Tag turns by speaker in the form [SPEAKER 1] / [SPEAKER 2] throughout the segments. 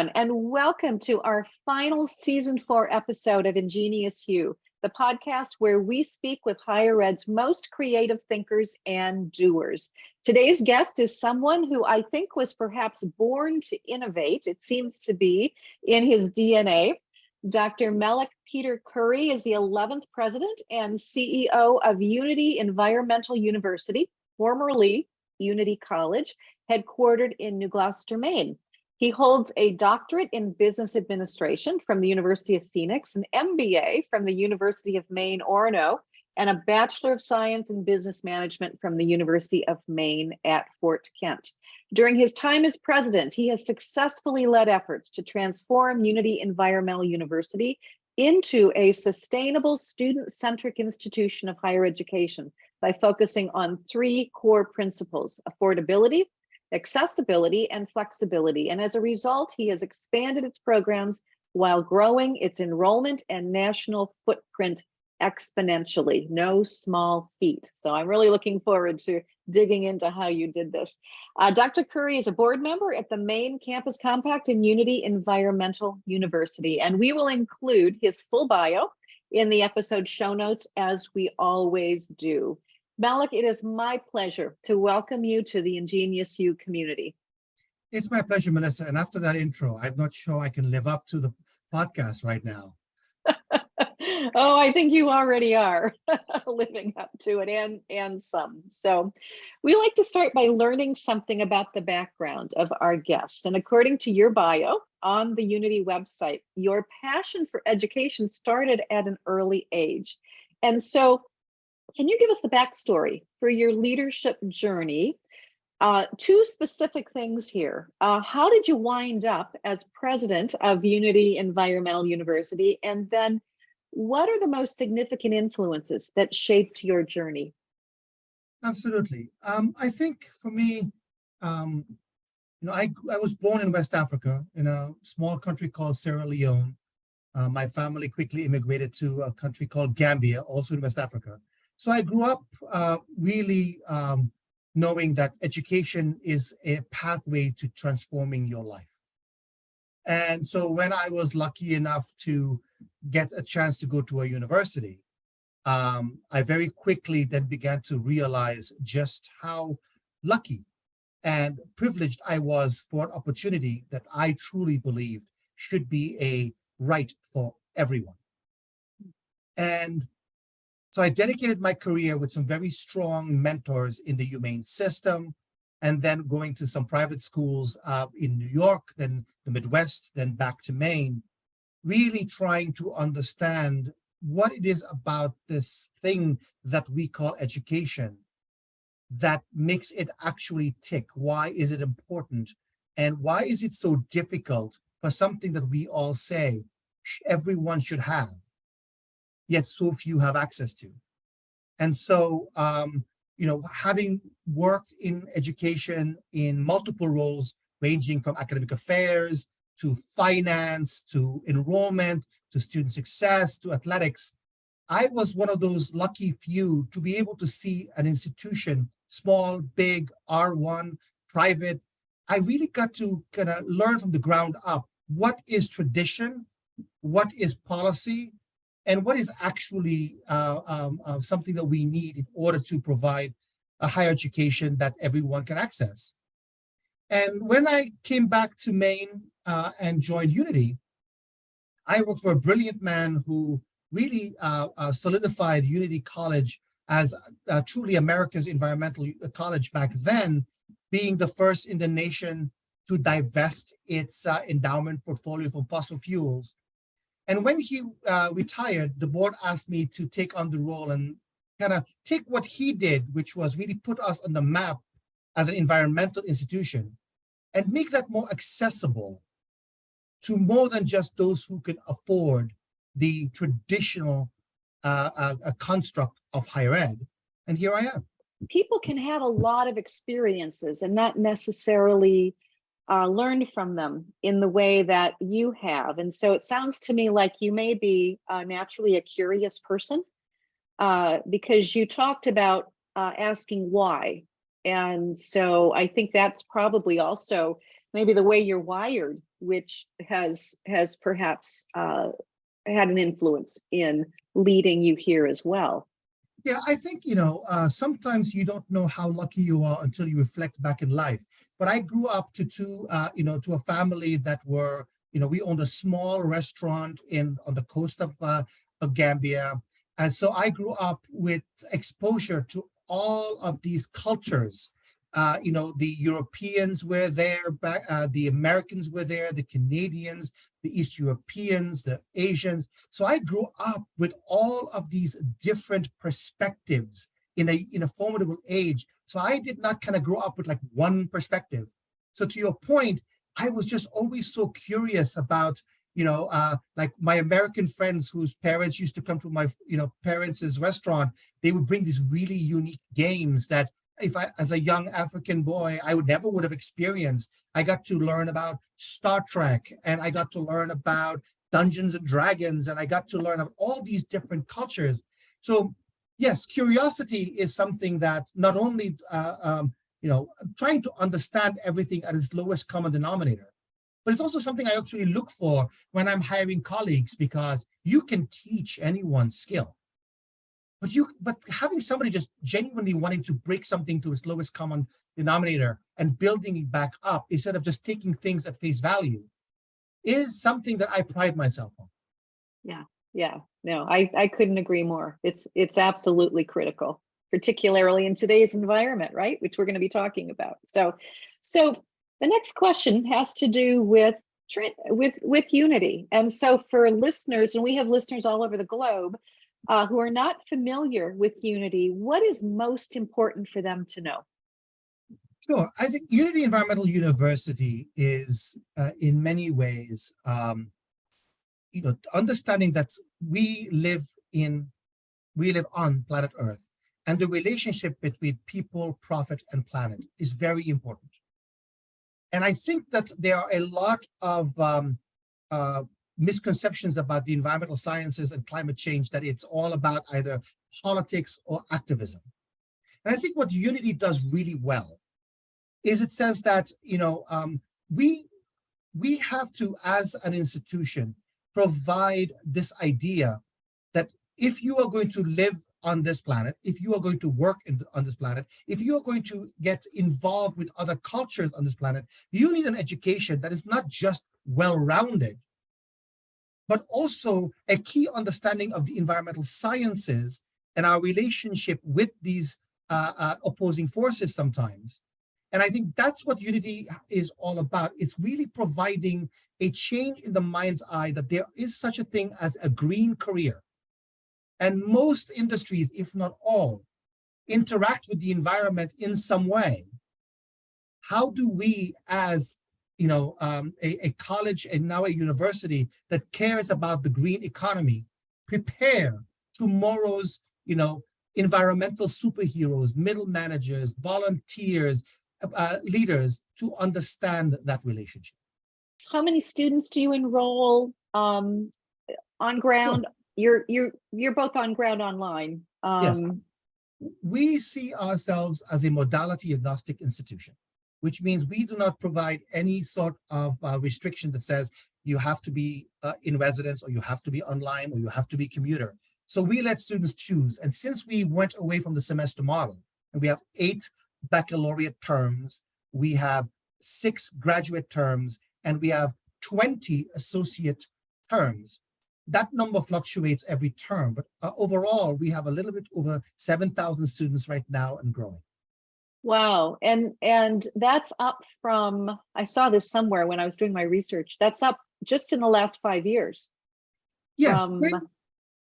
[SPEAKER 1] everyone, and welcome to our final season 4 episode of Ingenious You, the podcast where we speak with higher ed's most creative thinkers and doers. Today's guest is someone who I think was perhaps born to innovate. It seems to be in his DNA. Dr. Melik Khoury is the 11th president and CEO of Unity Environmental University, formerly Unity College, headquartered in New Gloucester, Maine. He holds a doctorate in business administration from the University of Phoenix, an MBA from the University of Maine, Orono, and a Bachelor of Science in Business Management from the University of Maine at Fort Kent. During his time as president, he has successfully led efforts to transform Unity Environmental University into a sustainable student-centric institution of higher education by focusing on 3 core principles: affordability, accessibility, and flexibility. And as a result, he has expanded its programs while growing its enrollment and national footprint exponentially. No small feat. So I'm really looking forward to digging into how you did this. Dr. Khoury is a board member at the Maine Campus Compact in Unity Environmental University, and we will include his full bio in the episode show notes, as we always do. Melik, it is my pleasure to welcome you to the Ingenious You community.
[SPEAKER 2] It's my pleasure, Melissa. And after that intro, I'm not sure I can live up to the podcast right now.
[SPEAKER 1] Oh, I think you already are living up to it and some. So we like to start by learning something about the background of our guests. And according to your bio on the Unity website, your passion for education started at an early age. And so can you give us the backstory for your leadership journey? 2 specific things here. How did you wind up as president of Unity Environmental University? And then what are the most significant influences that shaped your journey?
[SPEAKER 2] Absolutely. I think for me, I was born in West Africa in a small country called Sierra Leone. My family quickly immigrated to a country called Gambia, also in West Africa. So I grew up really knowing that education is a pathway to transforming your life. And so when I was lucky enough to get a chance to go to a university, I very quickly then began to realize just how lucky and privileged I was for an opportunity that I truly believed should be a right for everyone. And so I dedicated my career with some very strong mentors in the humane system, and then going to some private schools in New York, then the Midwest, then back to Maine, really trying to understand what it is about this thing that we call education that makes it actually tick. Why is it important? And why is it so difficult for something that we all say everyone should have, yet so few have access to? And so, having worked in education in multiple roles, ranging from academic affairs to finance, to enrollment, to student success, to athletics, I was one of those lucky few to be able to see an institution, small, big, R1, private. I really got to kind of learn from the ground up what is tradition, what is policy, and what is actually something that we need in order to provide a higher education that everyone can access. And when I came back to Maine and joined Unity, I worked for a brilliant man who really solidified Unity College as truly America's environmental college back then, being the first in the nation to divest its endowment portfolio from fossil fuels. And when he retired, the board asked me to take on the role and kind of take what he did, which was really put us on the map as an environmental institution, and make that more accessible to more than just those who can afford the traditional construct of higher ed. And here I am.
[SPEAKER 1] People can have a lot of experiences and not necessarily learn from them in the way that you have. And so it sounds to me like you may be naturally a curious person, because you talked about asking why. And so I think that's probably also maybe the way you're wired which has perhaps had an influence in leading you here as well?
[SPEAKER 2] Yeah, I think, sometimes you don't know how lucky you are until you reflect back in life. But I grew up to a family that were, we owned a small restaurant on the coast of Gambia. And so I grew up with exposure to all of these cultures. The Europeans were there, the Americans were there, the Canadians, the East Europeans, the Asians. So I grew up with all of these different perspectives in a formidable age. So I did not kind of grow up with like one perspective. So to your point, I was just always so curious about, like my American friends whose parents used to come to my, parents' restaurant. They would bring these really unique games that as a young African boy, I would have experienced. I got to learn about Star Trek, and I got to learn about Dungeons and Dragons, and I got to learn about all these different cultures. So yes, curiosity is something that not only, trying to understand everything at its lowest common denominator, but it's also something I actually look for when I'm hiring colleagues, because you can teach anyone skill. But having somebody just genuinely wanting to break something to its lowest common denominator and building it back up instead of just taking things at face value is something that I pride myself on.
[SPEAKER 1] Yeah. No, I couldn't agree more. It's absolutely critical, particularly in today's environment, right? Which we're going to be talking about. So the next question has to do with unity. And so for listeners, and we have listeners all over the globe, who are not familiar with unity, what is most important for them to know?
[SPEAKER 2] Sure. I think Unity Environmental University is, in many ways, understanding that we live on planet Earth, and the relationship between people, profit, and planet is very important. And I think that there are a lot of misconceptions about the environmental sciences and climate change, that it's all about either politics or activism. And I think what Unity does really well is it says that, we have to, as an institution, provide this idea that if you are going to live on this planet, if you are going to work on this planet, if you are going to get involved with other cultures on this planet, you need an education that is not just well-rounded, but also a key understanding of the environmental sciences and our relationship with these opposing forces sometimes. And I think that's what Unity is all about. It's really providing a change in the mind's eye that there is such a thing as a green career. And most industries, if not all, interact with the environment in some way. How do we, as a college and now a university that cares about the green economy, prepare tomorrow's, environmental superheroes, middle managers, volunteers, leaders to understand that relationship?
[SPEAKER 1] How many students do you enroll on ground? Sure. You're both on ground online.
[SPEAKER 2] Yes. We see ourselves as a modality agnostic institution, which means we do not provide any sort of restriction that says you have to be in residence, or you have to be online, or you have to be commuter. So we let students choose. And since we went away from the semester model, and we have 8 baccalaureate terms, we have 6 graduate terms, and we have 20 associate terms. That number fluctuates every term, but overall, we have a little bit over 7,000 students right now and growing.
[SPEAKER 1] Wow. And that's up from, I saw this somewhere when I was doing my research, that's up just in the last 5 years.
[SPEAKER 2] Yes.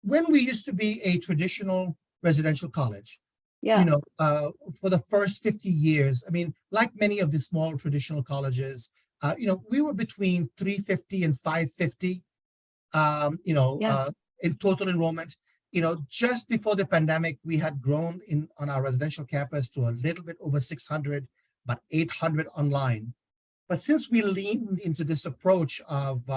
[SPEAKER 2] When we used to be a traditional residential college,
[SPEAKER 1] yeah,
[SPEAKER 2] for the first 50 years, I mean, like many of the small traditional colleges, we were between 350 and 550, in total enrollment. Just before the pandemic, we had grown on our residential campus to a little bit over 600, about 800 online. But since we leaned into this approach of,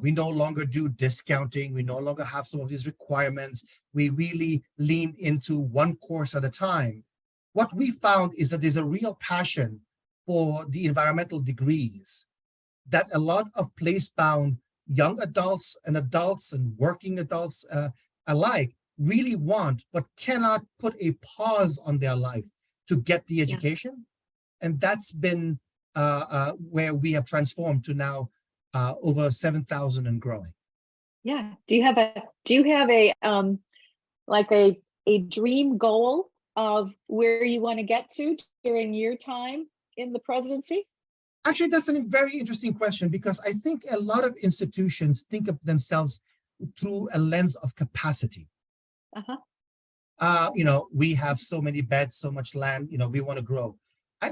[SPEAKER 2] we no longer do discounting, we no longer have some of these requirements, we really lean into one course at a time. What we found is that there's a real passion for the environmental degrees. that a lot of place-bound young adults and working adults alike really want, but cannot put a pause on their life to get the education. And that's been where we have transformed to now over 7,000 and growing.
[SPEAKER 1] Yeah. Do you have a like a dream goal of where you want to get to during your time in the presidency?
[SPEAKER 2] Actually, that's a very interesting question, because I think a lot of institutions think of themselves through a lens of capacity. We have so many beds, so much land, we want to grow.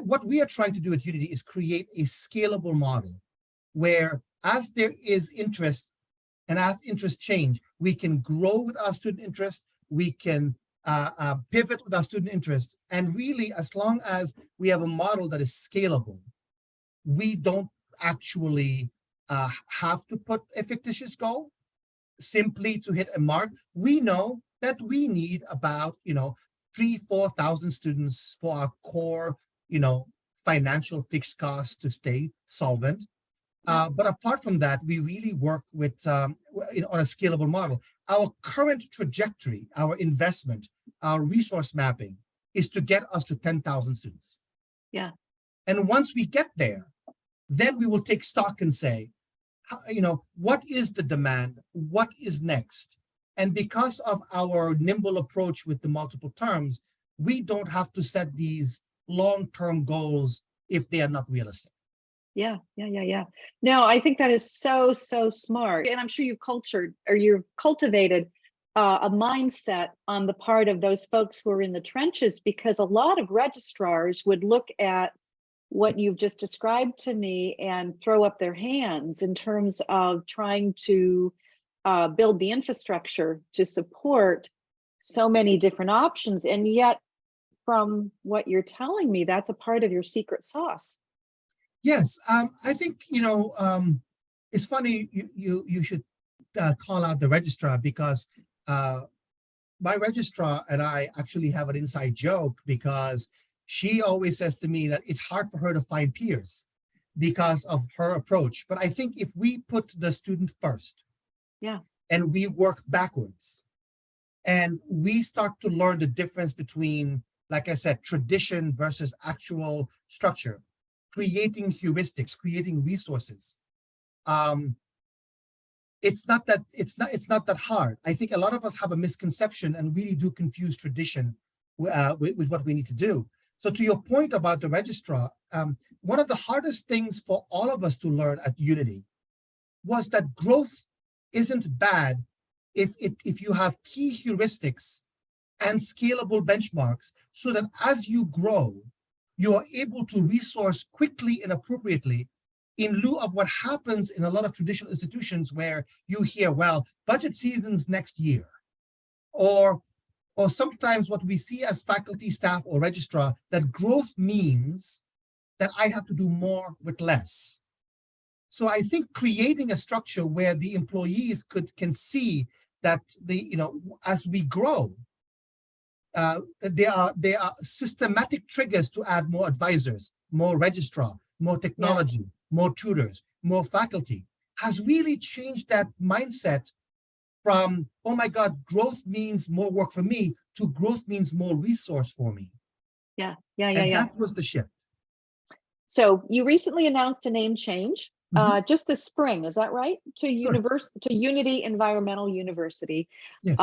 [SPEAKER 2] What we are trying to do at Unity is create a scalable model where, as there is interest and as interests change, we can grow with our student interest, we can pivot with our student interest, and really, as long as we have a model that is scalable, we don't actually have to put a fictitious goal simply to hit a mark. We know that we need about 3,000-4,000 students for our core financial fixed costs to stay solvent. But apart from that, we really work with on a scalable model. Our current trajectory, our investment, our resource mapping is to get us to 10,000 students.
[SPEAKER 1] Yeah.
[SPEAKER 2] And once we get there, then we will take stock and say, what is the demand? What is next? And because of our nimble approach with the multiple terms, we don't have to set these long-term goals if they are not realistic.
[SPEAKER 1] Yeah. No, I think that is so smart. And I'm sure you've cultivated a mindset on the part of those folks who are in the trenches, because a lot of registrars would look at what you've just described to me and throw up their hands in terms of trying to build the infrastructure to support so many different options. And yet, from what you're telling me, that's a part of your secret sauce.
[SPEAKER 2] Yes, I think, it's funny you should call out the registrar, because my registrar and I actually have an inside joke, because she always says to me that it's hard for her to find peers because of her approach. But I think if we put the student first, and we work backwards, and we start to learn the difference between, like I said, tradition versus actual structure, creating heuristics, creating resources, it's not that hard. I think a lot of us have a misconception and really do confuse tradition with what we need to do. So to your point about the registrar, one of the hardest things for all of us to learn at Unity was that growth isn't bad if you have key heuristics and scalable benchmarks, so that as you grow, you are able to resource quickly and appropriately, in lieu of what happens in a lot of traditional institutions where you hear, well, budget season's next year, or sometimes what we see as faculty, staff, or registrar, that growth means that I have to do more with less. So I think creating a structure where the employees can see that as we grow, there are systematic triggers to add more advisors, more registrar, more technology, more tutors, more faculty, has really changed that mindset from, oh my God, growth means more work for me, to growth means more resource for me.
[SPEAKER 1] Yeah.
[SPEAKER 2] That was the shift.
[SPEAKER 1] So you recently announced a name change, just this spring, is that right? To Unity Environmental University.
[SPEAKER 2] Yes.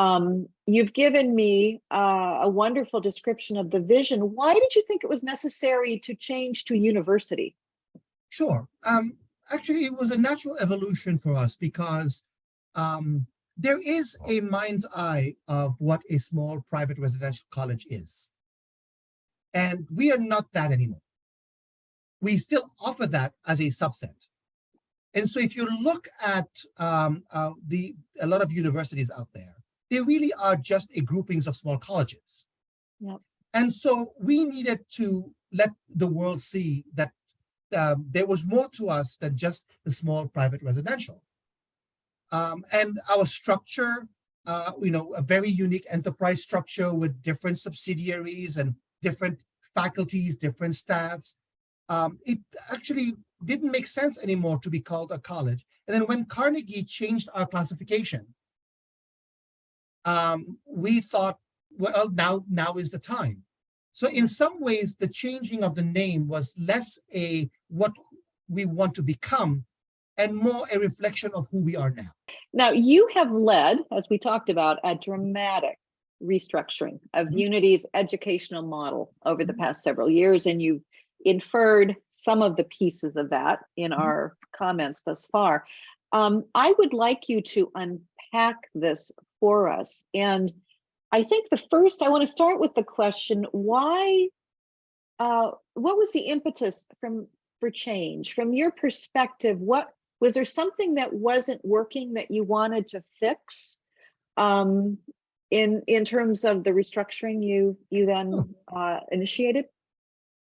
[SPEAKER 1] You've given me a wonderful description of the vision. Why did you think it was necessary to change to university?
[SPEAKER 2] Sure. Actually, it was a natural evolution for us, because there is a mind's eye of what a small private residential college is. And we are not that anymore. We still offer that as a subset. And so if you look at a lot of universities out there, they really are just a groupings of small colleges.
[SPEAKER 1] Yep.
[SPEAKER 2] And so we needed to let the world see that there was more to us than just the small private residential. And our structure, a very unique enterprise structure with different subsidiaries and different faculties, different staffs. It actually didn't make sense anymore to be called a college. And then when Carnegie changed our classification, we thought, well, now is the time. So in some ways, the changing of the name was less a what we want to become and more a reflection of who we are now.
[SPEAKER 1] Now, you have led, as we talked about, a dramatic restructuring of Unity's educational model over the past several years, and you've inferred some of the pieces of that in our comments thus far. I would like you to unpack this for us. And I think I want to start with the question, why, what was the impetus for change? From your perspective, was there something that wasn't working that you wanted to fix in terms of the restructuring you then initiated?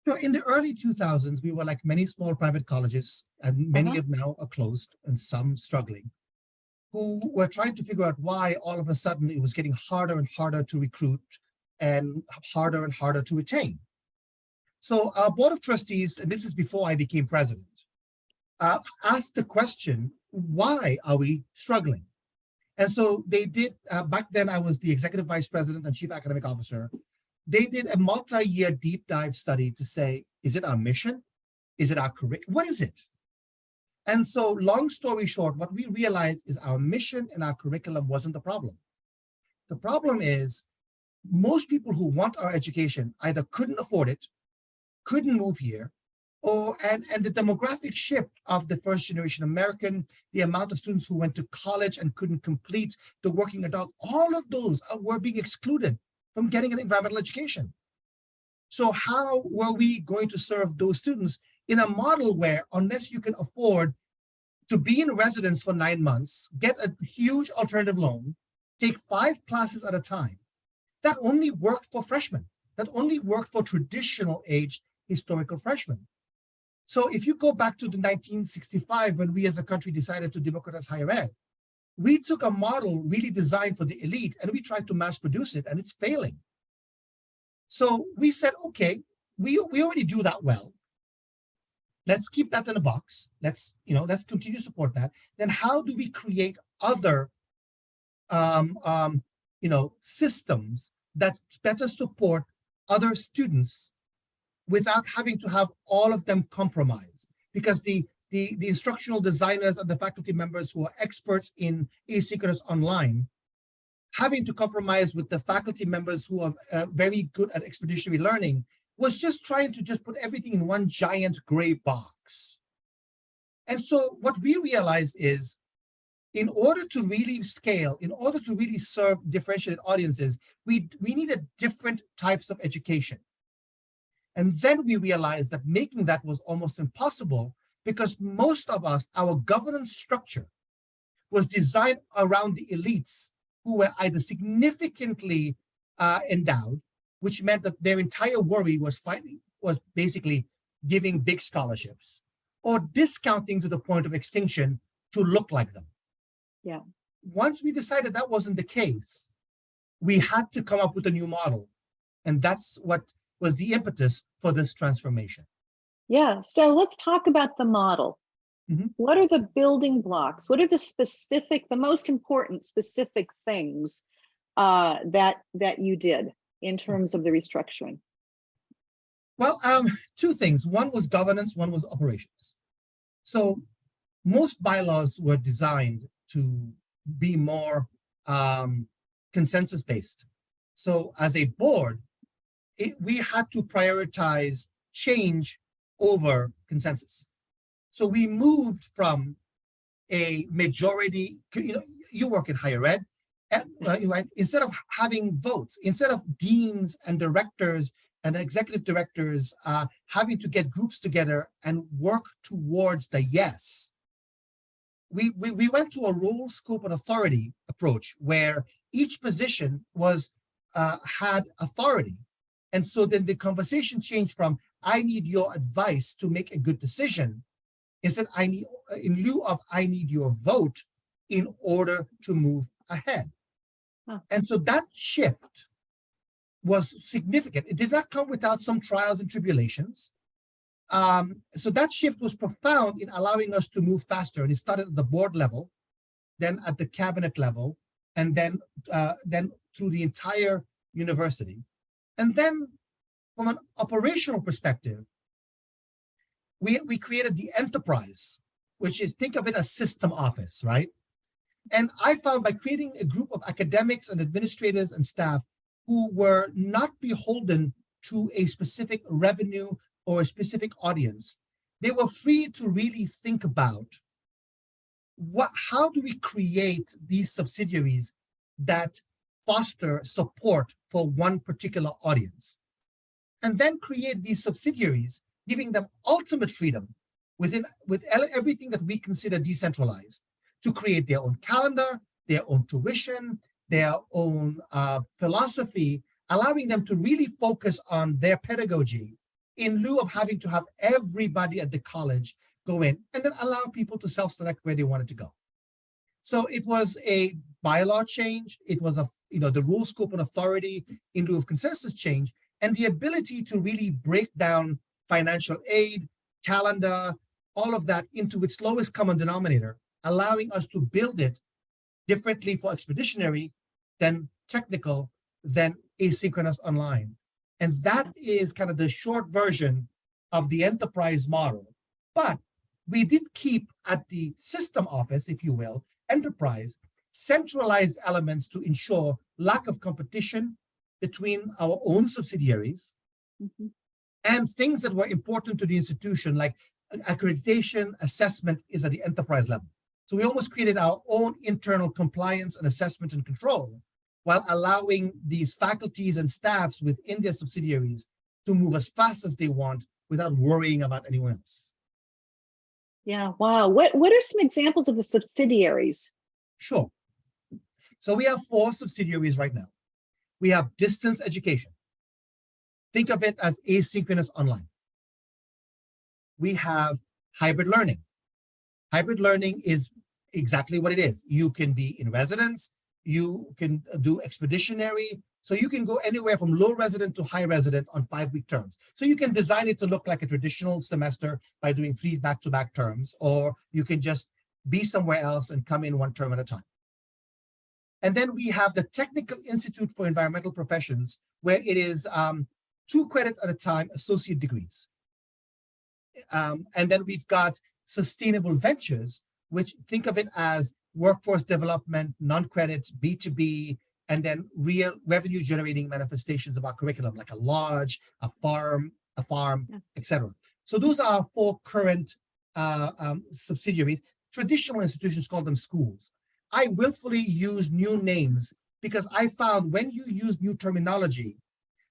[SPEAKER 2] So in the early 2000s, we were like many small private colleges, and many of now are closed and some struggling, who were trying to figure out why all of a sudden it was getting harder and harder to recruit and harder to retain. So our board of trustees, and this is before I became president, asked the question, why are we struggling? And so they did, back then I was the executive vice president and chief academic officer. They did a multi-year deep dive study to say, is it our mission? Is it our curriculum? What is it? And so long story short, what we realized is our mission and our curriculum wasn't the problem. The problem is most people who want our education either couldn't afford it, couldn't move here, and the demographic shift of the first generation American, the amount of students who went to college and couldn't complete, the working adult, all of those were being excluded from getting an environmental education. So how were we going to serve those students in a model where, unless you can afford to be in residence for 9 months, get a huge alternative loan, take 5 classes at a time, that only worked for freshmen. That only worked for traditional aged historical freshmen. So if you go back to the 1965, when we as a country decided to democratize higher ed, we took a model really designed for the elite and we tried to mass produce it, and it's failing. So we said, okay, we already do that well. Let's keep that in a box. Let's continue to support that. Then how do we create other systems that better support other students without having to have all of them compromise? Because the instructional designers and the faculty members who are experts in asynchronous online, having to compromise with the faculty members who are very good at expeditionary learning, was just trying to just put everything in one giant gray box. And so what we realized is, in order to really scale, in order to really serve differentiated audiences, we needed different types of education. And then we realized that making that was almost impossible, because most of us, our governance structure was designed around the elites who were either significantly endowed, which meant that their entire worry was basically giving big scholarships, or discounting to the point of extinction to look like them.
[SPEAKER 1] Yeah.
[SPEAKER 2] Once we decided that wasn't the case, we had to come up with a new model. And that's what was the impetus for this transformation.
[SPEAKER 1] Yeah, so let's talk about the model. What are the building blocks? What are the most important specific things that you did in terms of the restructuring?
[SPEAKER 2] Well, 2 things. One was governance, one was operations. So most bylaws were designed to be more consensus-based. So as a board, we had to prioritize change over consensus. So we moved from a majority, you work in higher ed, right? Instead of having votes, instead of deans and directors and executive directors having to get groups together and work towards the yes, we went to a role, scope, and authority approach where each position had authority. And so then the conversation changed from, I need your advice to make a good decision, instead in lieu of I need your vote in order to move ahead. Huh. And so that shift was significant. It did not come without some trials and tribulations. So that shift was profound in allowing us to move faster. And it started at the board level, then at the cabinet level, and then through the entire university. And then from an operational perspective, we created the enterprise, which is, think of it as system office, right? And I found by creating a group of academics and administrators and staff who were not beholden to a specific revenue or a specific audience, they were free to really think about how do we create these subsidiaries that foster support for one particular audience, and then create these subsidiaries, giving them ultimate freedom with everything that we consider decentralized, to create their own calendar, their own tuition, their own philosophy, allowing them to really focus on their pedagogy in lieu of having to have everybody at the college go in, and then allow people to self-select where they wanted to go. So it was a bylaw change. It was the rule, scope, and authority in lieu of consensus change, and the ability to really break down financial aid, calendar, all of that into its lowest common denominator, allowing us to build it differently for expeditionary, then technical, then asynchronous online. And that is kind of the short version of the enterprise model. But we did keep at the system office, if you will, enterprise, centralized elements to ensure lack of competition between our own subsidiaries and things that were important to the institution, like accreditation, assessment is at the enterprise level. So we almost created our own internal compliance and assessment and control, while allowing these faculties and staffs within their subsidiaries to move as fast as they want without worrying about anyone else.
[SPEAKER 1] Yeah, wow. What are some examples of the subsidiaries?
[SPEAKER 2] Sure. So we have 4 subsidiaries right now. We have distance education. Think of it as asynchronous online. We have hybrid learning. Hybrid learning is exactly what it is. You can be in residence, you can do expeditionary, so you can go anywhere from low resident to high resident on 5-week terms. So you can design it to look like a traditional semester by doing 3 back-to-back terms, or you can just be somewhere else and come in 1 term at a time. And then we have the Technical Institute for Environmental Professions, where it is 2 credits at a time, associate degrees. And then we've got Sustainable Ventures, which think of it as workforce development, non-credit, B2B, and then real revenue generating manifestations of our curriculum, like a lodge, a farm, etc. So those are our 4 current subsidiaries. Traditional institutions call them schools. I willfully use new names because I found when you use new terminology,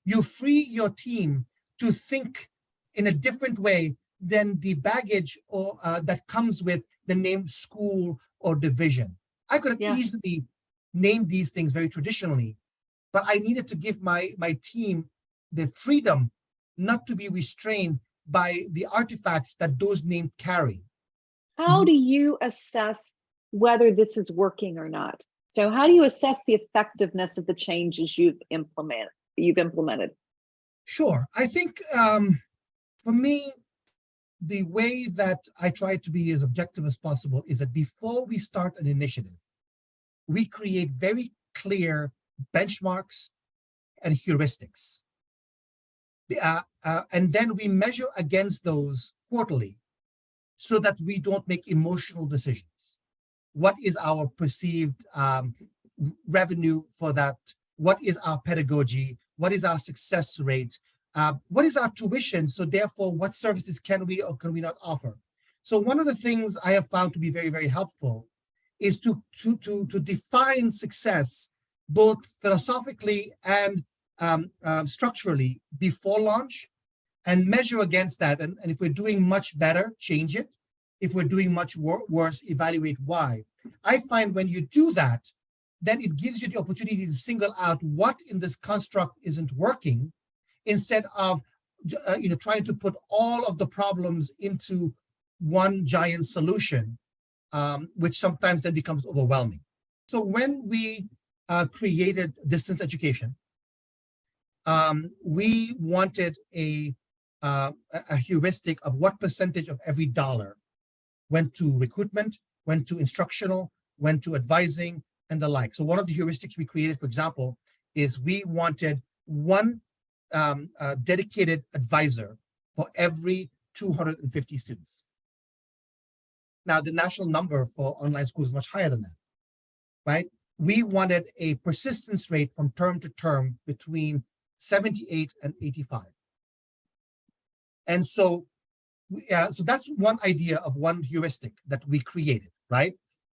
[SPEAKER 2] you free your team to think in a different way than the baggage or that comes with the name school or division. I could have easily named these things very traditionally, but I needed to give my team the freedom not to be restrained by the artifacts that those names carry.
[SPEAKER 1] How do you assess whether this is working or not? So how do you assess the effectiveness of the changes you've implemented?
[SPEAKER 2] Sure. I think for me, the way that I try to be as objective as possible is that before we start an initiative, we create very clear benchmarks and heuristics. And then we measure against those quarterly so that we don't make emotional decisions. What is our perceived revenue for that? What is our pedagogy? What is our success rate? What is our tuition? So therefore, what services can we or can we not offer? So one of the things I have found to be very, very helpful is to define success, both philosophically and structurally before launch, and measure against that. And if we're doing much better, change it. If we're doing much worse, evaluate why. I find when you do that, then it gives you the opportunity to single out what in this construct isn't working, instead of trying to put all of the problems into one giant solution, which sometimes then becomes overwhelming. So when we created distance education, we wanted a a heuristic of what percentage of every dollar went to recruitment, went to instructional, went to advising, and the like. So one of the heuristics we created, for example, is we wanted one dedicated advisor for every 250 students. Now, the national number for online schools is much higher than that, right? We wanted a persistence rate from term to term between 78 and 85. And so, so that's one idea of one heuristic that we created, right?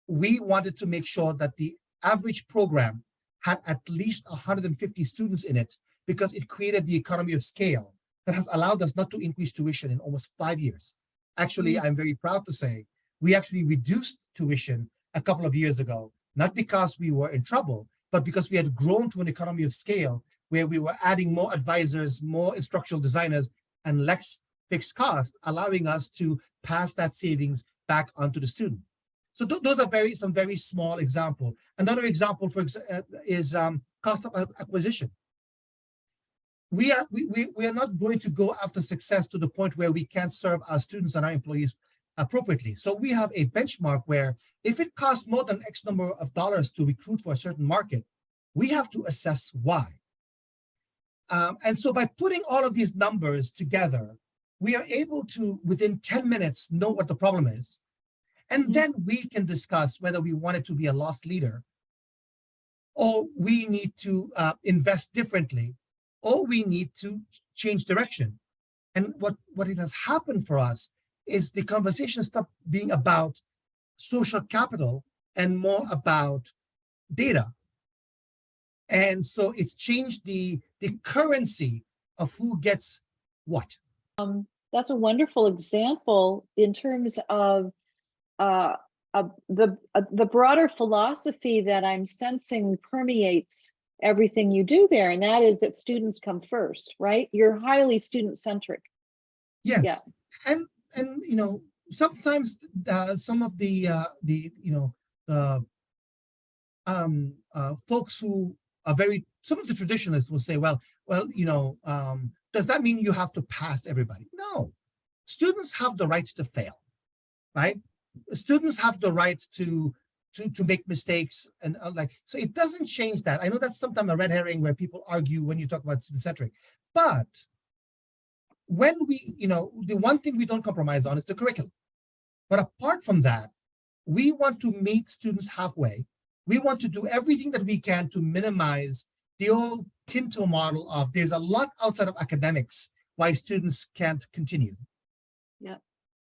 [SPEAKER 2] We wanted to make sure that the average program had at least 150 students in it, because it created the economy of scale that has allowed us not to increase tuition in almost 5 years. Actually, I'm very proud to say we actually reduced tuition a couple of years ago, not because we were in trouble, but because we had grown to an economy of scale where we were adding more advisors, more instructional designers, and less fixed cost, allowing us to pass that savings back onto the student. So those are some very small example. Another example is cost of acquisition. We are not going to go after success to the point where we can't serve our students and our employees appropriately. So we have a benchmark where if it costs more than X number of dollars to recruit for a certain market, we have to assess why. And so by putting all of these numbers together, we are able to, within 10 minutes, know what the problem is. And then we can discuss whether we want it to be a lost leader, or we need to invest differently, or we need to change direction. And what it has happened for us is the conversation stopped being about social capital and more about data. And so it's changed the currency of who gets what.
[SPEAKER 1] That's a wonderful example in terms of the broader philosophy that I'm sensing permeates everything you do there, and that is that students come first, right? You're highly student-centric.
[SPEAKER 2] Yes,
[SPEAKER 1] yeah.
[SPEAKER 2] and you know, sometimes some of the folks who are some of the traditionalists will say, well, does that mean you have to pass everybody? No, students have the right to fail, right? Students have the right to make mistakes, and so it doesn't change that. I know that's sometimes a red herring where people argue when you talk about student-centric, but when the one thing we don't compromise on is the curriculum. But apart from that, we want to meet students halfway. We want to do everything that we can to minimize the old Tinto model of there's a lot outside of academics why students can't continue.
[SPEAKER 1] Yeah.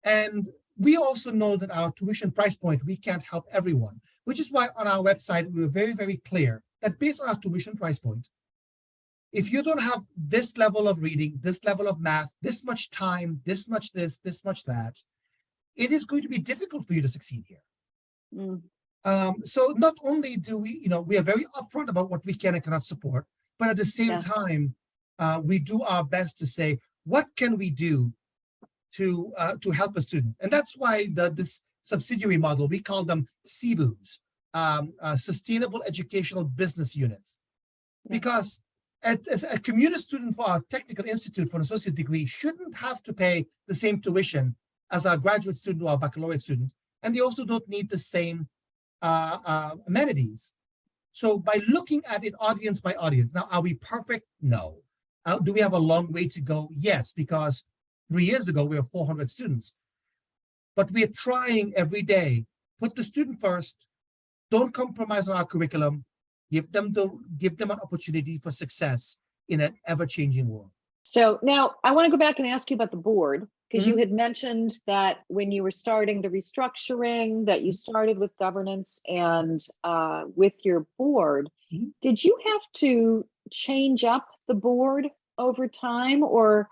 [SPEAKER 2] And we also know that our tuition price point, we can't help everyone, which is why on our website, we were very, very clear that based on our tuition price point, if you don't have this level of reading, this level of math, this much time, this much this much that, it is going to be difficult for you to succeed here. So not only do we are very upfront about what we can and cannot support, but at the same time, we do our best to say, what can we do to help a student? And that's why this subsidiary model, we call them SEBUs, Sustainable Educational Business Units. Because as a community student for our technical institute for an associate degree shouldn't have to pay the same tuition as our graduate student or our baccalaureate student. And they also don't need the same amenities. So by looking at it audience by audience, now, are we perfect? No. Do we have a long way to go? Yes, because 3 years ago, we were 400 students. But we are trying every day, put the student first, don't compromise on our curriculum, give them an opportunity for success in an ever-changing world.
[SPEAKER 1] So now I want to go back and ask you about the board, because you had mentioned that when you were starting the restructuring, that you started with governance and with your board. Did you have to change up the board over time? Or,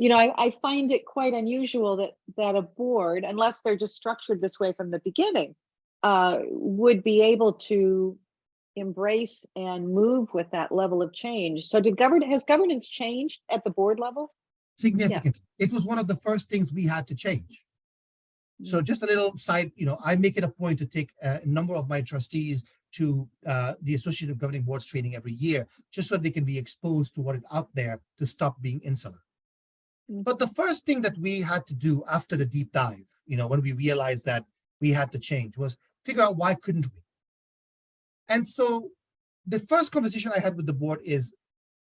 [SPEAKER 1] I find it quite unusual that a board, unless they're just structured this way from the beginning, would be able to embrace and move with that level of change. So has governance changed at the board level?
[SPEAKER 2] Significantly. Yeah. It was one of the first things we had to change. So just a little side, I make it a point to take a number of my trustees to the Association of Governing Boards training every year, just so they can be exposed to what is out there to stop being insular. But the first thing that we had to do after the deep dive, when we realized that we had to change, was figure out why couldn't we? And so the first conversation I had with the board is,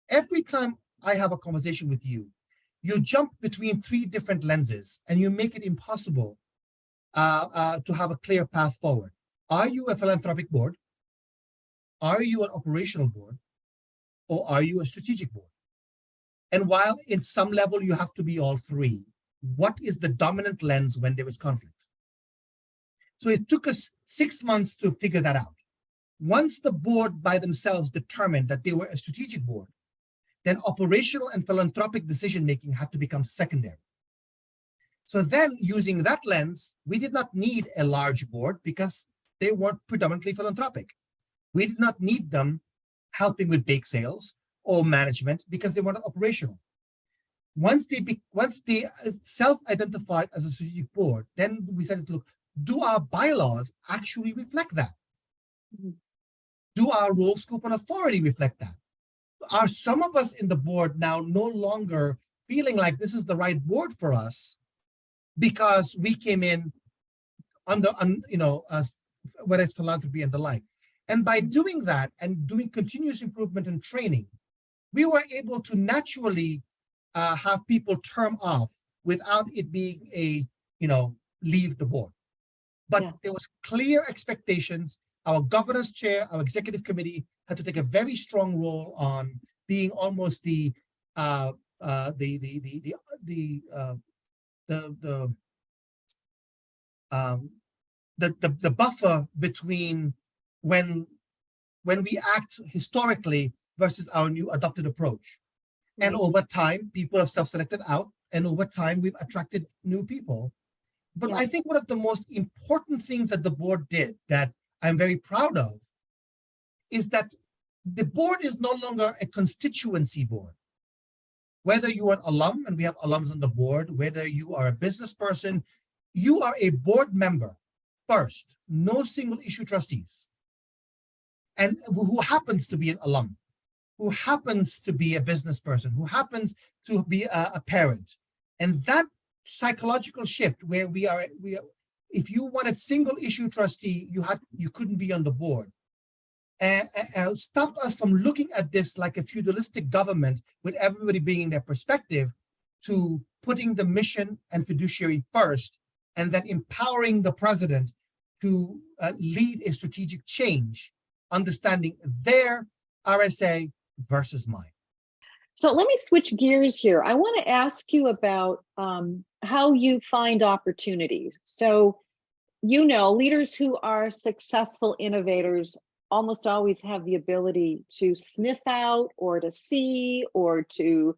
[SPEAKER 2] every time I have a conversation with you, you jump between three different lenses and you make it impossible to have a clear path forward. Are you a philanthropic board? Are you an operational board? Or are you a strategic board? And while in some level you have to be all three, what is the dominant lens when there is conflict? So it took us 6 months to figure that out. Once the board by themselves determined that they were a strategic board, then operational and philanthropic decision-making had to become secondary. So then, using that lens, we did not need a large board because they weren't predominantly philanthropic. We did not need them helping with bake sales or management because they weren't operational. Once they self-identified as a strategic board, then we started to look, do our bylaws actually reflect that? Do our role, scope, and authority reflect that? Are some of us in the board now no longer feeling like this is the right board for us because we came in under, whether it's philanthropy and the like? And by doing that and doing continuous improvement and training, we were able to naturally have people term off without it being a, leave the board. But there was clear expectations. Our governance chair, our executive committee had to take a very strong role on being almost the buffer between when we act historically versus our new adopted approach. And over time, people have self-selected out, and over time, we've attracted new people. But I think one of the most important things that the board did that I'm very proud of is that the board is no longer a constituency board. Whether you are an alum, and we have alums on the board, whether you are a business person, you are a board member first, no single issue trustees, and who happens to be an alum, who happens to be a business person, who happens to be a parent. And that psychological shift where we are, if you wanted single issue trustee, you couldn't be on the board. And stopped us from looking at this like a feudalistic government with everybody being in their perspective, to putting the mission and fiduciary first, and then empowering the president to lead a strategic change, understanding their RSA versus mine.
[SPEAKER 1] So let me switch gears here. I want to ask you about how you find opportunities. So, leaders who are successful innovators almost always have the ability to sniff out or to see or to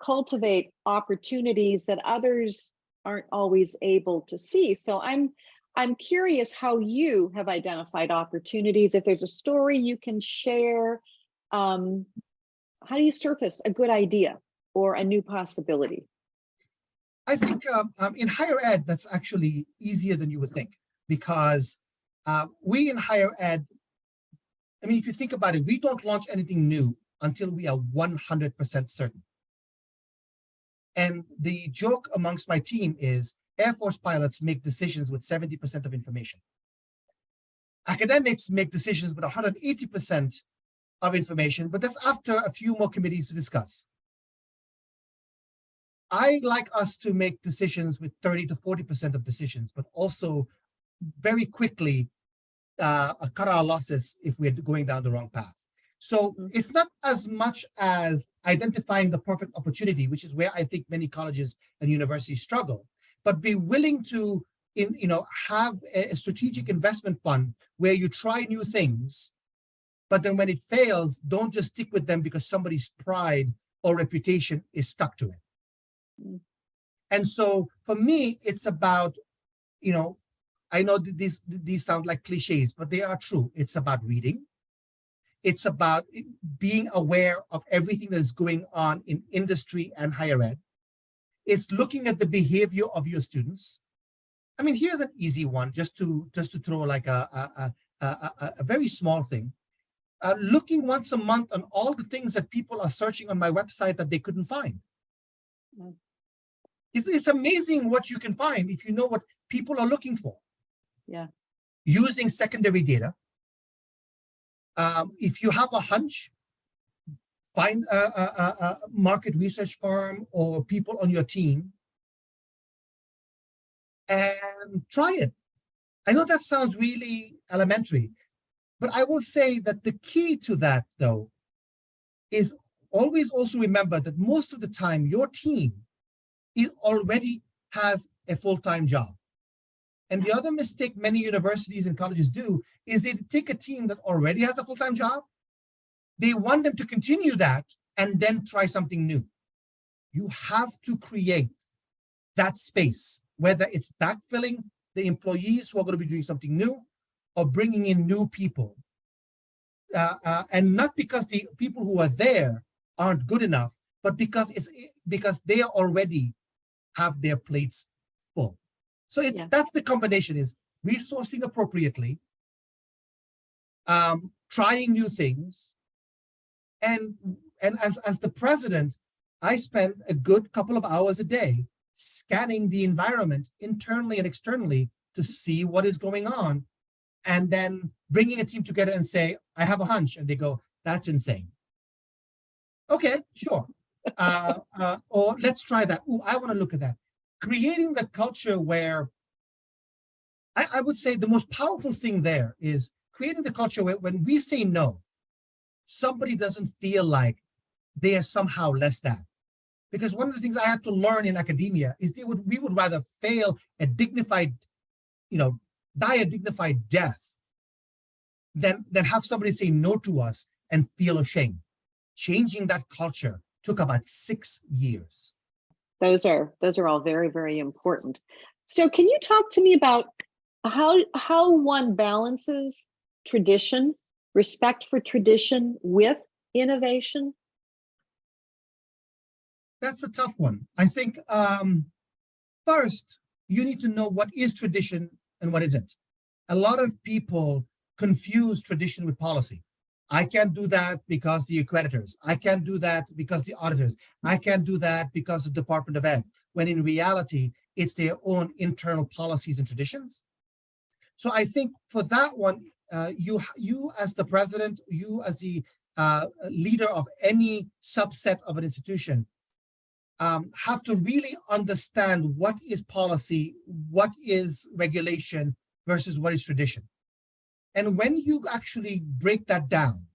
[SPEAKER 1] cultivate opportunities that others aren't always able to see. So I'm curious how you have identified opportunities. If there's a story you can share, how do you surface a good idea or a new possibility?
[SPEAKER 2] I think in higher ed, that's actually easier than you would think, because we in higher ed, if you think about it, we don't launch anything new until we are 100% certain. And the joke amongst my team is Air Force pilots make decisions with 70% of information. Academics make decisions with 180% of information, but that's after a few more committees to discuss. I like us to make decisions with 30 to 40% of decisions, but also very quickly cut our losses if we're going down the wrong path. So it's not as much as identifying the perfect opportunity, which is where I think many colleges and universities struggle, but be willing to have a strategic investment fund where you try new things, but then when it fails, don't just stick with them because somebody's pride or reputation is stuck to it. And so for me, it's about, I know that these sound like cliches, but they are true. It's about reading. It's about being aware of everything that is going on in industry and higher ed. It's looking at the behavior of your students. Here's an easy one, just to throw like a very small thing. Looking once a month on all the things that people are searching on my website that they couldn't find. It's amazing what you can find if you know what people are looking for.
[SPEAKER 1] Yeah.
[SPEAKER 2] Using secondary data. If you have a hunch, find a market research firm or people on your team and try it. I know that sounds really elementary, but I will say that the key to that, though, is always also remember that most of the time your team already has a full-time job. And the other mistake many universities and colleges do is they take a team that already has a full-time job. They want them to continue that and then try something new. You have to create that space, whether it's backfilling the employees who are going to be doing something new or bringing in new people. And not because the people who are there aren't good enough, but because they already have their plates full. So that's the combination, is resourcing appropriately, trying new things, and as the president, I spend a good couple of hours a day scanning the environment internally and externally to see what is going on, and then bringing a team together and say, I have a hunch, and they go, that's insane. Okay, sure. Or let's try that. Ooh, I want to look at that. Creating the culture where I would say the most powerful thing there is creating the culture where when we say no, somebody doesn't feel like they are somehow less than. Because one of the things I had to learn in academia is we would rather fail a dignified, die a dignified death than have somebody say no to us and feel ashamed. Changing that culture took about 6 years.
[SPEAKER 1] Those are all very, very important. So can you talk to me about how one balances tradition, respect for tradition with innovation?
[SPEAKER 2] That's a tough one. I think first, you need to know what is tradition and what isn't. A lot of people confuse tradition with policy. I can't do that because the accreditors. I can't do that because the auditors. I can't do that because of the Department of Ed, when in reality, it's their own internal policies and traditions. So I think for that one, you as the president, you as the leader of any subset of an institution, have to really understand what is policy, what is regulation versus what is tradition. And when you actually break that down,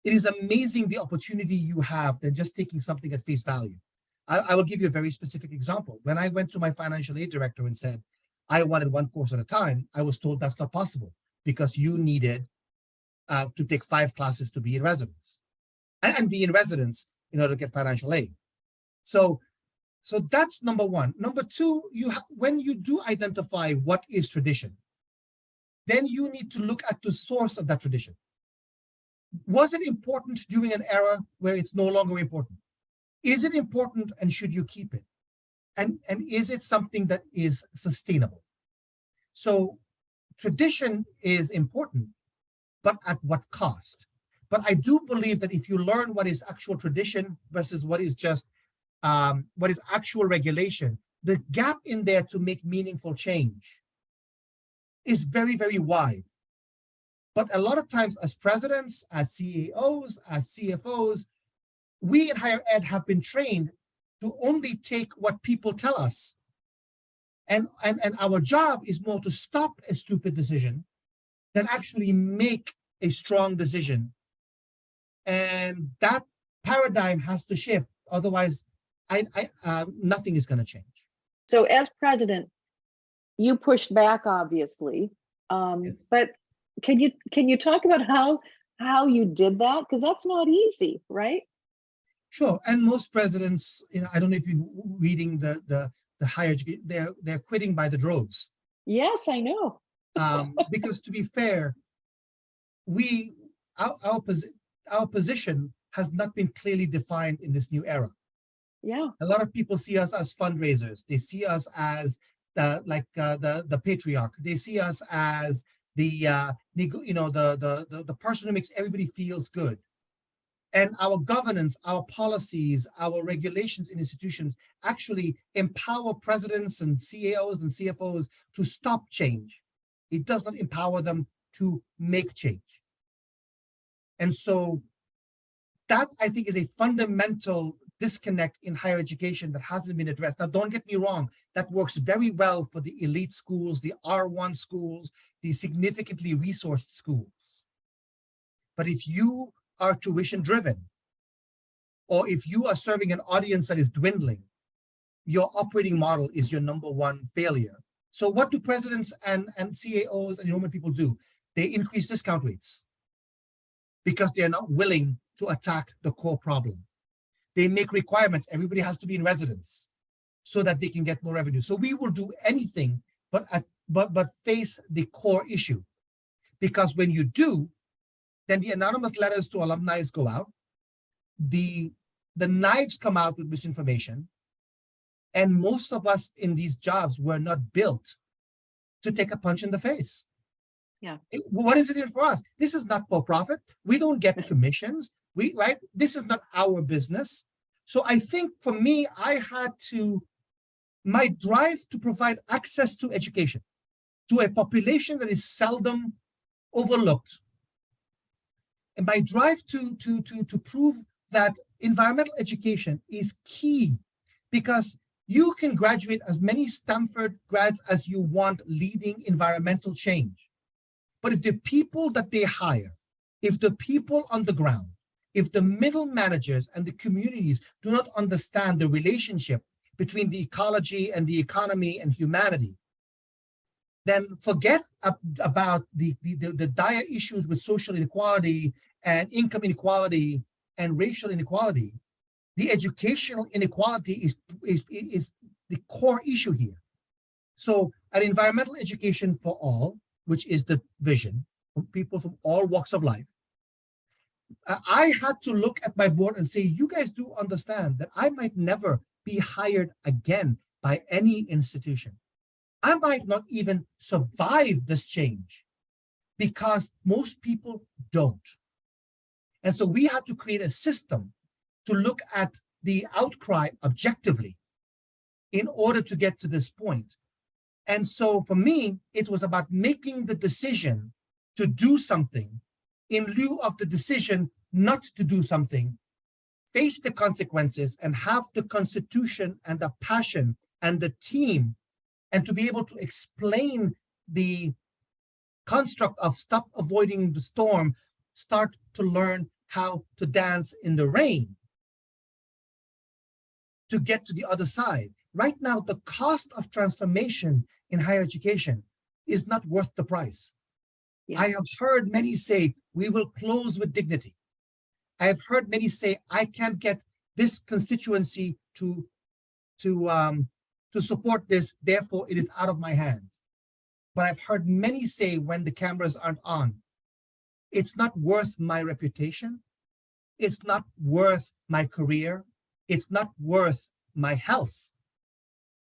[SPEAKER 2] it is amazing the opportunity you have than just taking something at face value. I will give you a very specific example. When I went to my financial aid director and said, I wanted one course at a time, I was told that's not possible because you needed to take 5 classes to be in residence and be in residence in order to get financial aid. So that's number one. Number two, when you do identify what is tradition, then you need to look at the source of that tradition. Was it important during an era where it's no longer important? Is it important and should you keep it? And is it something that is sustainable? So tradition is important, but at what cost? But I do believe that if you learn what is actual tradition versus what is just what is actual regulation, the gap in there to make meaningful change is very, very wide. But a lot of times as presidents, as CEOs, as CFOs, we in higher ed have been trained to only take what people tell us. And our job is more to stop a stupid decision than actually make a strong decision. And that paradigm has to shift. Otherwise, nothing is going to change.
[SPEAKER 1] So as president, you pushed back, obviously,
[SPEAKER 2] Yes.
[SPEAKER 1] but can you talk about how you did that? Because that's not easy, right?
[SPEAKER 2] Sure. And most presidents, I don't know if you're reading the higher education, they're quitting by the droves.
[SPEAKER 1] Yes, I know.
[SPEAKER 2] Because to be fair, our position has not been clearly defined in this new era.
[SPEAKER 1] Yeah.
[SPEAKER 2] A lot of people see us as fundraisers. They see us as the patriarch. They see us as the person who makes everybody feels good. And our governance, our policies, our regulations in institutions actually empower presidents and CAOs and CFOs to stop change. It does not empower them to make change. And so that, I think, is a fundamental disconnect in higher education that hasn't been addressed. Now, don't get me wrong, that works very well for the elite schools, the R1 schools, the significantly resourced schools. But if you are tuition driven, or if you are serving an audience that is dwindling, your operating model is your number one failure. So what do presidents and CAOs and enrollment people do? They increase discount rates because they are not willing to attack the core problem. They make requirements, everybody has to be in residence so that they can get more revenue. So we will do anything but face the core issue. Because when you do, then the anonymous letters to alumni go out, the knives come out with misinformation, and most of us in these jobs were not built to take a punch in the face.
[SPEAKER 1] Yeah.
[SPEAKER 2] What is it in for us? This is not for profit. We don't get commissions. Right? This is not our business. So I think for me, my drive to provide access to education to a population that is seldom overlooked, and my drive to prove that environmental education is key, because you can graduate as many Stanford grads as you want leading environmental change. But if the people that they hire, if the people on the ground, if the middle managers and the communities do not understand the relationship between the ecology and the economy and humanity, then forget about the dire issues with social inequality and income inequality and racial inequality. The educational inequality is the core issue here. So an environmental education for all, which is the vision for people from all walks of life, I had to look at my board and say, you guys do understand that I might never be hired again by any institution. I might not even survive this change because most people don't. And so we had to create a system to look at the outcry objectively in order to get to this point. And so for me, it was about making the decision to do something in lieu of the decision not to do something, face the consequences, and have the constitution and the passion and the team, and to be able to explain the construct of stop avoiding the storm, start to learn how to dance in the rain to get to the other side. Right now, the cost of transformation in higher education is not worth the price. Yeah. I have heard many say, we will close with dignity. I have heard many say, I can't get this constituency to support this, therefore it is out of my hands. But I've heard many say when the cameras aren't on, it's not worth my reputation, it's not worth my career, it's not worth my health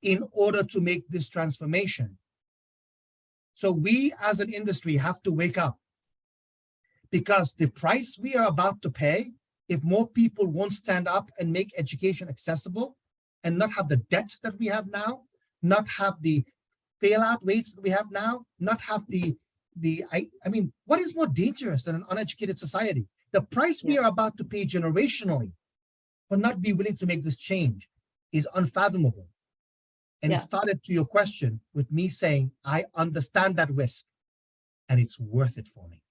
[SPEAKER 2] in order to make this transformation. So we as an industry have to wake up, because the price we are about to pay, if more people won't stand up and make education accessible and not have the debt that we have now, not have the bailout rates that we have now, not have I mean, what is more dangerous than an uneducated society? The price we are about to pay generationally for not be willing to make this change is unfathomable. And it started, to your question, with me saying, I understand that risk and it's worth it for me.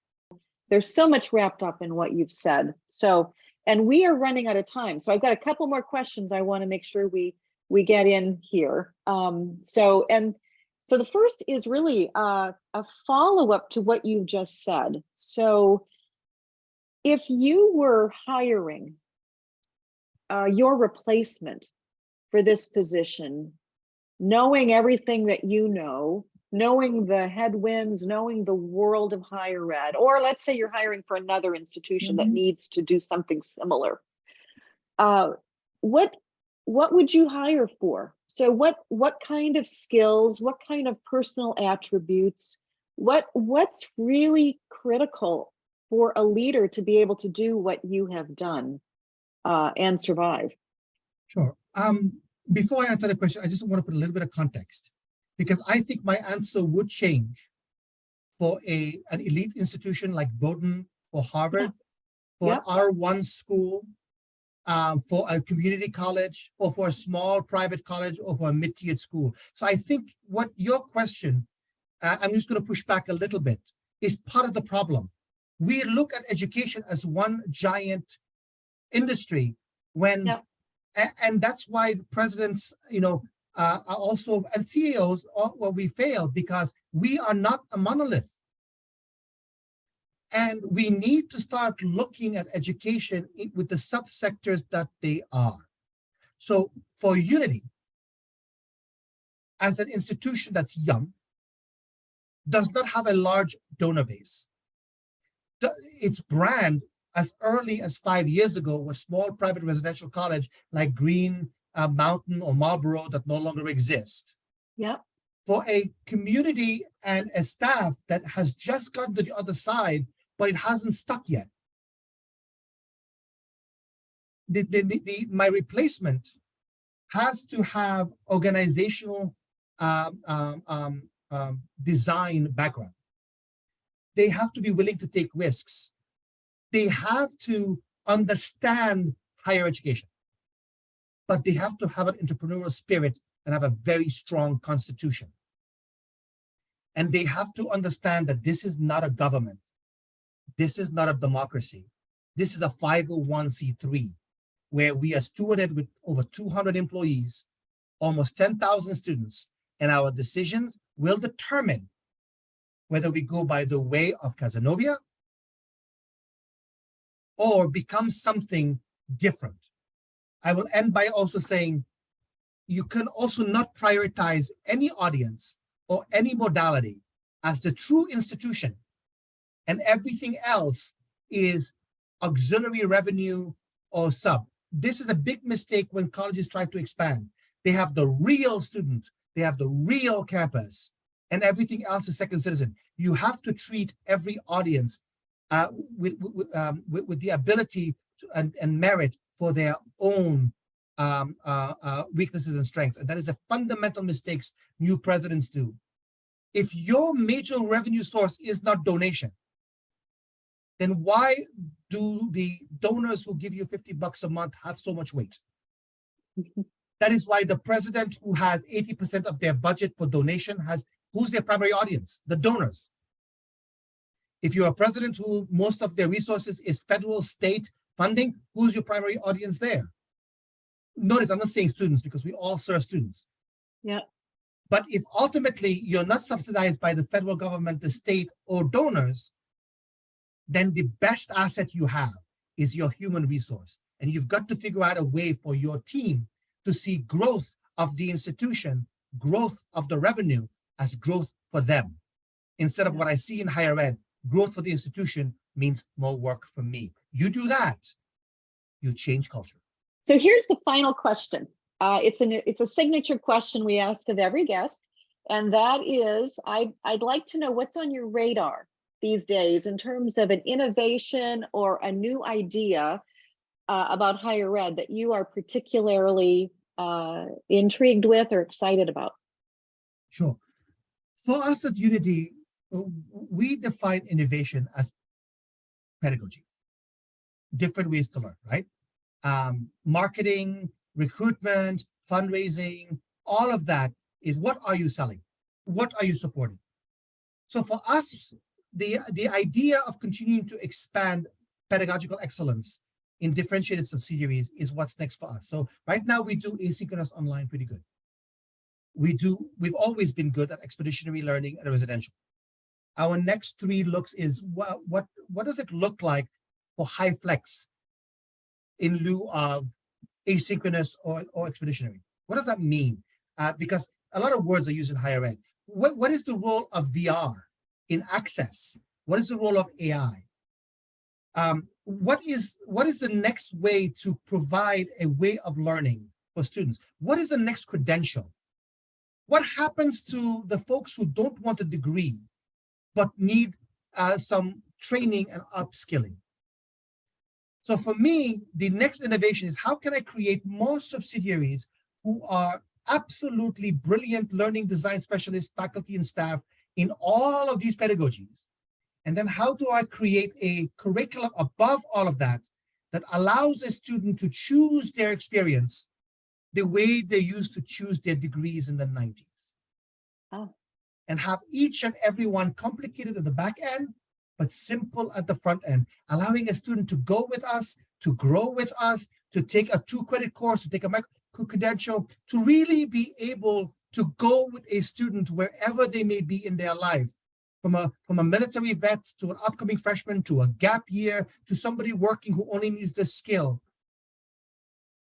[SPEAKER 1] There's so much wrapped up in what you've said. So, and we are running out of time. So I've got a couple more questions I want to make sure we get in here. So the first is really a follow-up to what you just said. So if you were hiring your replacement for this position, knowing everything that you know, knowing the headwinds, knowing the world of higher ed, or let's say you're hiring for another institution that needs to do something similar, what would you hire for? So what kind of skills, what kind of personal attributes, what's really critical for a leader to be able to do what you have done and survive?
[SPEAKER 2] Sure. Before I answer the question, I just want to put a little bit of context, because I think my answer would change for an elite institution like Bowdoin or Harvard, for an R1 school, for a community college, or for a small private college, or for a mid-tiered school. So I think what your question, I'm just going to push back a little bit, is part of the problem. We look at education as one giant industry when, and that's why the presidents, are also, and CEOs, well, we fail because we are not a monolith. And we need to start looking at education with the subsectors that they are. So for Unity, as an institution that's young, does not have a large donor base. Its brand, as early as 5 years ago, was small private residential college like Green Mountain or Marlboro that no longer exist. For a community and a staff that has just gotten to the other side, but it hasn't stuck yet. My replacement has to have organizational design background. They have to be willing to take risks. They have to understand higher education, but they have to have an entrepreneurial spirit and have a very strong constitution. And they have to understand that this is not a government. This is not a democracy. This is a 501c3, where we are stewarded with over 200 employees, almost 10,000 students, and our decisions will determine whether we go by the way of Casanova or become something different. I will end by also saying you can also not prioritize any audience or any modality as the true institution, and everything else is auxiliary revenue or sub. This is a big mistake when colleges try to expand. They have the real student, they have the real campus, and everything else is second citizen. You have to treat every audience with the ability to, and merit for their own weaknesses and strengths. And that is a fundamental mistake new presidents do. If your major revenue source is not donation, then why do the donors who give you $50 a month have so much weight? That is why the president who has 80% of their budget for donation who's their primary audience? The donors. If you're a president who most of their resources is federal, state funding, who's your primary audience there? Notice I'm not saying students because we all serve students. But if ultimately you're not subsidized by the federal government, the state, or donors, then the best asset you have is your human resource. And you've got to figure out a way for your team to see growth of the institution, growth of the revenue as growth for them. Instead of what I see in higher ed, growth for the institution means more work for me. You do that, you change culture.
[SPEAKER 1] So here's the final question. It's a signature question we ask of every guest, and that is, I'd like to know what's on your radar these days in terms of an innovation or a new idea about higher ed that you are particularly intrigued with or excited about.
[SPEAKER 2] Sure. For us at Unity, we define innovation as pedagogy, different ways to learn, right? Marketing, recruitment, fundraising, all of that is what are you selling? What are you supporting? So for us, the idea of continuing to expand pedagogical excellence in differentiated subsidiaries is what's next for us. So right now we do asynchronous online pretty good. We've always been good at expeditionary learning and residential. Our next 3 looks is what does it look like for high flex in lieu of asynchronous or expeditionary? What does that mean? Because a lot of words are used in higher ed. What is the role of VR in access? What is the role of AI? What is the next way to provide a way of learning for students? What is the next credential? What happens to the folks who don't want a degree but need some training and upskilling. So for me, the next innovation is how can I create more subsidiaries who are absolutely brilliant learning design specialists, faculty and staff in all of these pedagogies? And then how do I create a curriculum above all of that that allows a student to choose their experience the way they used to choose their degrees in the 90s?
[SPEAKER 1] Oh.
[SPEAKER 2] And have each and every one complicated at the back end, but simple at the front end, allowing a student to go with us, to grow with us, to take a 2-credit course, to take a micro-credential, to really be able to go with a student wherever they may be in their life, from a military vet to an upcoming freshman, to a gap year, to somebody working who only needs the skill.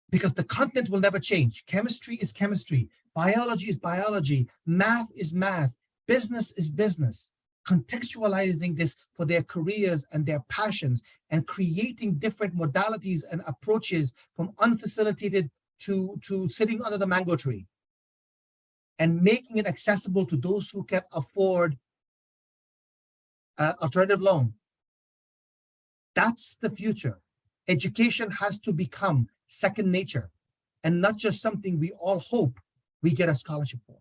[SPEAKER 2] Because the content will never change. Chemistry is chemistry, biology is biology, math is math, business is business. Contextualizing this for their careers and their passions, and creating different modalities and approaches from unfacilitated to sitting under the mango tree, and making it accessible to those who can afford alternative loan. That's the future. Education has to become second nature and not just something we all hope we get a scholarship for.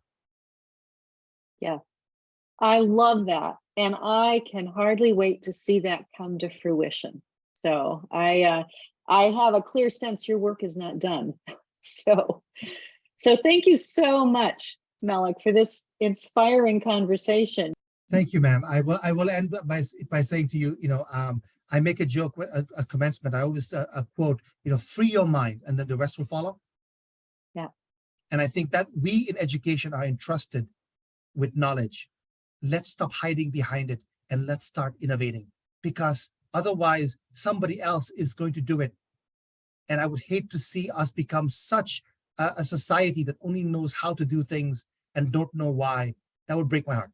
[SPEAKER 1] Yeah, I love that. And I can hardly wait to see that come to fruition. So I have a clear sense your work is not done. So thank you so much, Melik, for this inspiring conversation.
[SPEAKER 2] Thank you, ma'am. I will end by saying to you, I make a joke at commencement. I always quote, free your mind, and then the rest will follow.
[SPEAKER 1] Yeah.
[SPEAKER 2] And I think that we in education are entrusted with knowledge. Let's stop hiding behind it and let's start innovating, because otherwise somebody else is going to do it. And I would hate to see us become such a society that only knows how to do things and don't know why. That would break my heart.